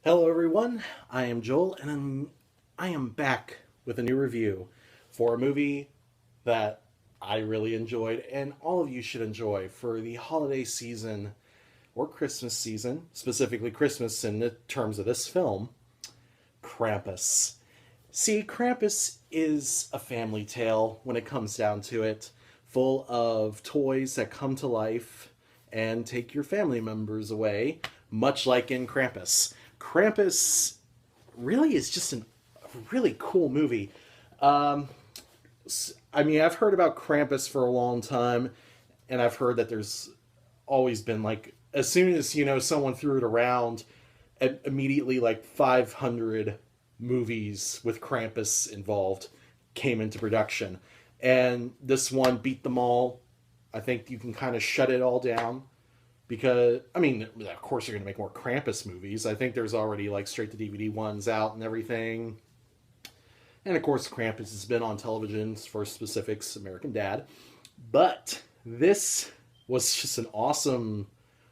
Hello, everyone. I am Joel, and I am back with a new review for a movie that I really enjoyed, and all of you should enjoy for the holiday season or Christmas season, specifically Christmas in the terms of this film, Krampus. See, Krampus is a family tale when it comes down to it, full of toys that come to life and take your family members away, much like in Krampus. Krampus really is just a really cool movie. Um, I mean, I've heard about Krampus for a long time, and I've heard that there's always been like, as soon as someone threw it around, immediately like 500 movies with Krampus involved came into production, and this one beat them all. I think you can kind of shut it all down because I mean, of course, you're going to make more Krampus movies. I think there's already like straight to DVD ones out and everything. And of course, Krampus has been on television for specifics, American Dad. But this was just an awesome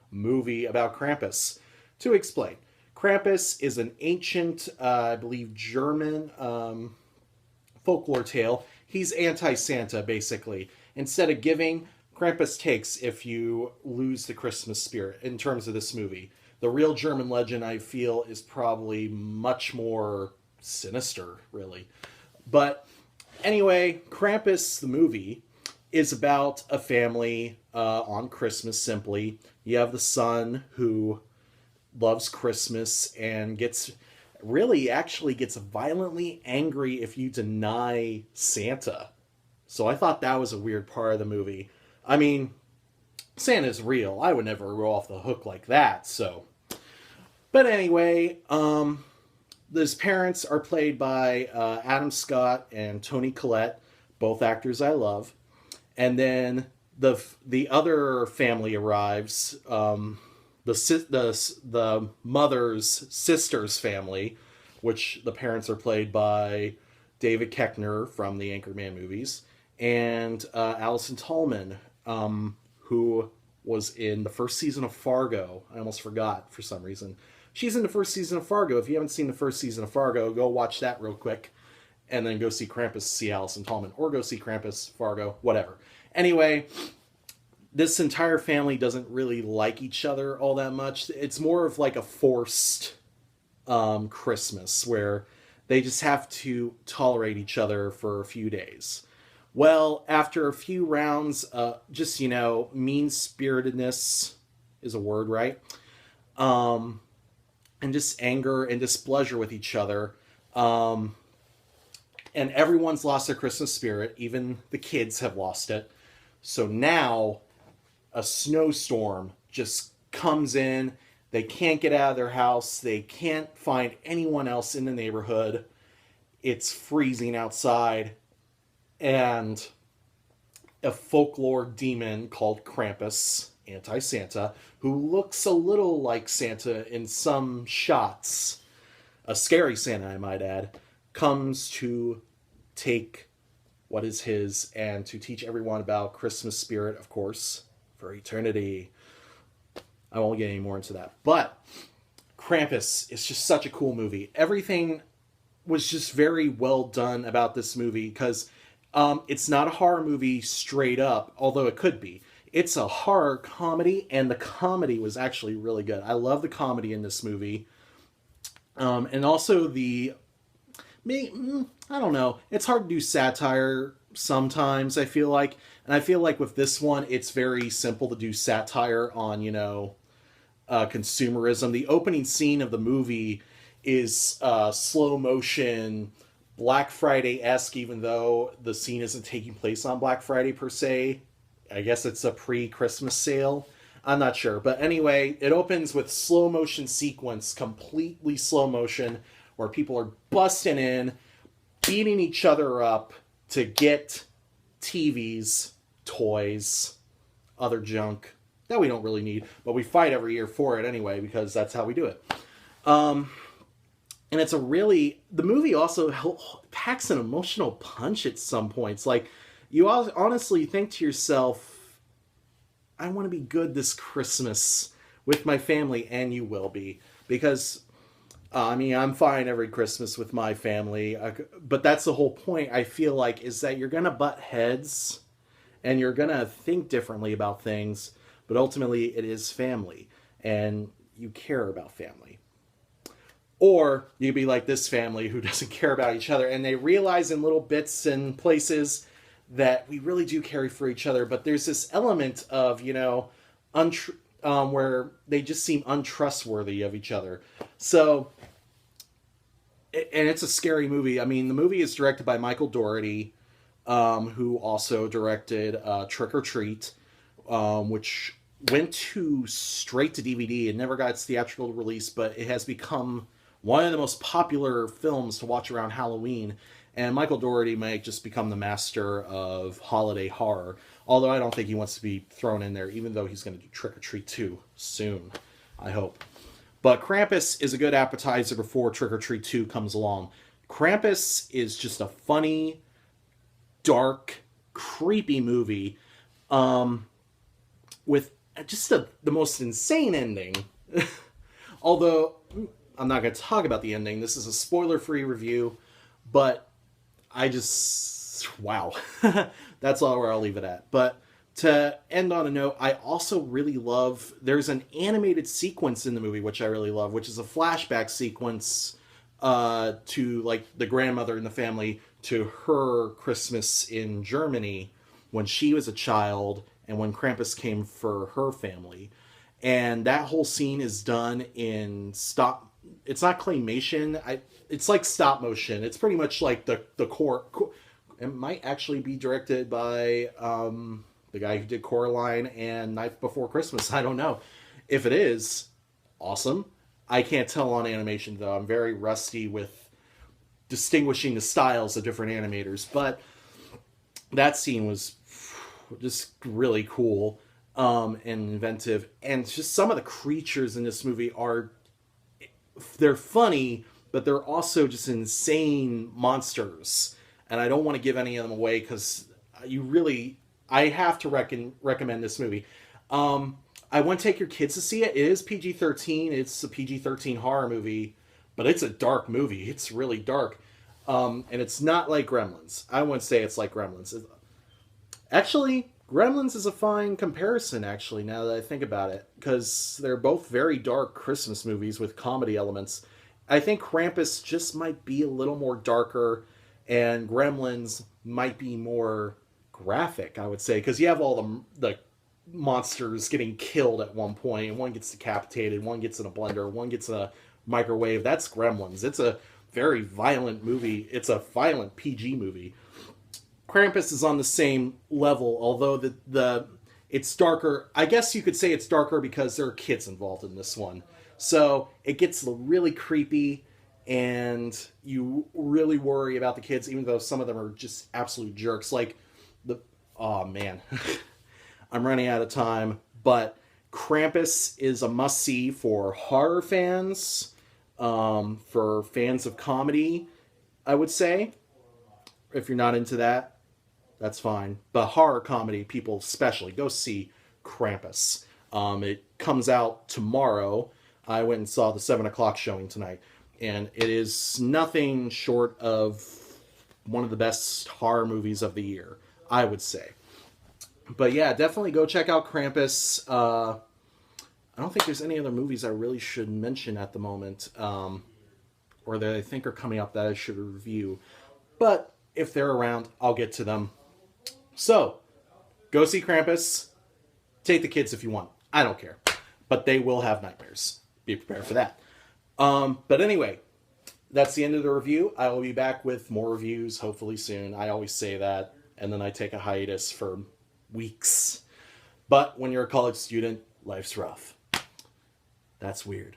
movie about Krampus. To explain, Krampus is an ancient, I believe, German folklore tale. He's anti-Santa, basically. Instead of giving, Krampus takes if you lose the Christmas spirit in terms of this movie. The real German legend, I feel, is probably much more sinister, really. But anyway, Krampus, the movie, is about a family on Christmas, simply. You have the son who loves Christmas and actually gets violently angry if you deny Santa. So I thought that was a weird part of the movie. I mean, Santa's real. I would never go off the hook like that, so. But anyway, his parents are played by Adam Scott and Toni Collette, both actors I love. And then the other family arrives, the mother's sister's family, which the parents are played by David Koechner from the Anchorman movies, and Allison Tallman, who was in the first season of Fargo. I almost forgot for some reason. She's in the first season of Fargo. If you haven't seen the first season of Fargo, go watch that real quick, and then go see Krampus, see Allison Tallman, or go see Krampus, Fargo, whatever. Anyway, this entire family doesn't really like each other all that much. It's more of like a forced Christmas where they just have to tolerate each other for a few days. Well, after a few rounds, mean-spiritedness is a word, right? And just anger and displeasure with each other. And everyone's lost their Christmas spirit. Even the kids have lost it. So now a snowstorm just comes in. They can't get out of their house. They can't find anyone else in the neighborhood. It's freezing outside. And a folklore demon called Krampus, anti-Santa, who looks a little like Santa in some shots, a scary Santa, I might add, comes to take what is his and to teach everyone about Christmas spirit, of course, for eternity. I won't get any more into that. But Krampus is just such a cool movie. Everything was just very well done about this movie because it's not a horror movie straight up, although it could be. It's a horror comedy, and the comedy was actually really good. I love the comedy in this movie. And also I don't know, it's hard to do satire sometimes, I feel like. And I feel like with this one, it's very simple to do satire on, consumerism. The opening scene of the movie is slow motion, Black Friday-esque, even though the scene isn't taking place on Black Friday per se. I guess it's a pre-Christmas sale. I'm not sure. But anyway, it opens with slow motion sequence, completely slow motion, where people are busting in, beating each other up to get TVs, toys, other junk that we don't really need, but we fight every year for it anyway because that's how we do it. And the movie also packs an emotional punch at some points. Like, you honestly think to yourself, I want to be good this Christmas with my family, and you will be. Because I mean, I'm fine every Christmas with my family, but that's the whole point. I feel like is that you're gonna butt heads and you're gonna think differently about things, but ultimately it is family, and you care about family. Or you'd be like this family who doesn't care about each other, and they realize in little bits and places that we really do care for each other, but there's this element of, where they just seem untrustworthy of each other. So, and it's a scary movie. I mean, the movie is directed by Michael Dougherty, who also directed Trick or Treat, which went to straight to DVD. It never got its theatrical release, but it has become one of the most popular films to watch around Halloween. And Michael Dougherty might just become the master of holiday horror. Although I don't think he wants to be thrown in there, even though he's going to do Trick or Treat 2 soon, I hope. But Krampus is a good appetizer before Trick or Treat 2 comes along. Krampus is just a funny, dark, creepy movie with just the most insane ending. Although, I'm not going to talk about the ending. This is a spoiler-free review, but I just... wow. That's all where I'll leave it at. But to end on a note, I also really love... there's an animated sequence in the movie, which I really love, which is a flashback sequence to, like, the grandmother in the family to her Christmas in Germany when she was a child and when Krampus came for her family. And that whole scene is done in stop... it's not claymation. It's like stop motion. It's pretty much like the core. It might actually be directed by the guy who did Coraline and Night Before Christmas. I don't know. If it is, awesome. I can't tell on animation, though. I'm very rusty with distinguishing the styles of different animators. But that scene was just really cool and inventive. And just some of the creatures in this movie they're funny, but they're also just insane monsters. And I don't want to give any of them away because I have to recommend this movie. I want to take your kids to see it. It is PG-13. It's a PG-13 horror movie, but it's a dark movie. It's really dark. And it's not like Gremlins. I wouldn't say it's like Gremlins. Actually, Gremlins is a fine comparison, actually, now that I think about it, because they're both very dark Christmas movies with comedy elements. I think Krampus just might be a little more darker, and Gremlins might be more graphic, I would say, because you have all the monsters getting killed at one point, and one gets decapitated, one gets in a blender, one gets in a microwave. That's Gremlins. It's a very violent movie. It's a violent PG movie. Krampus is on the same level, although it's darker. I guess you could say it's darker because there are kids involved in this one. So it gets really creepy, and you really worry about the kids, even though some of them are just absolute jerks. Like, oh man, I'm running out of time, but Krampus is a must-see for horror fans, for fans of comedy, I would say. If you're not into that, that's fine. But horror comedy people especially, go see Krampus. It comes out tomorrow. I went and saw the 7 o'clock showing tonight. And it is nothing short of one of the best horror movies of the year, I would say. But yeah, definitely go check out Krampus. I don't think there's any other movies I really should mention at the moment, or that I think are coming up that I should review. But if they're around, I'll get to them. So, go see Krampus. Take the kids if you want. I don't care. But they will have nightmares. Be prepared for that. But anyway, that's the end of the review. I will be back with more reviews, hopefully soon. I always say that, and then I take a hiatus for weeks. But when you're a college student, life's rough. That's weird.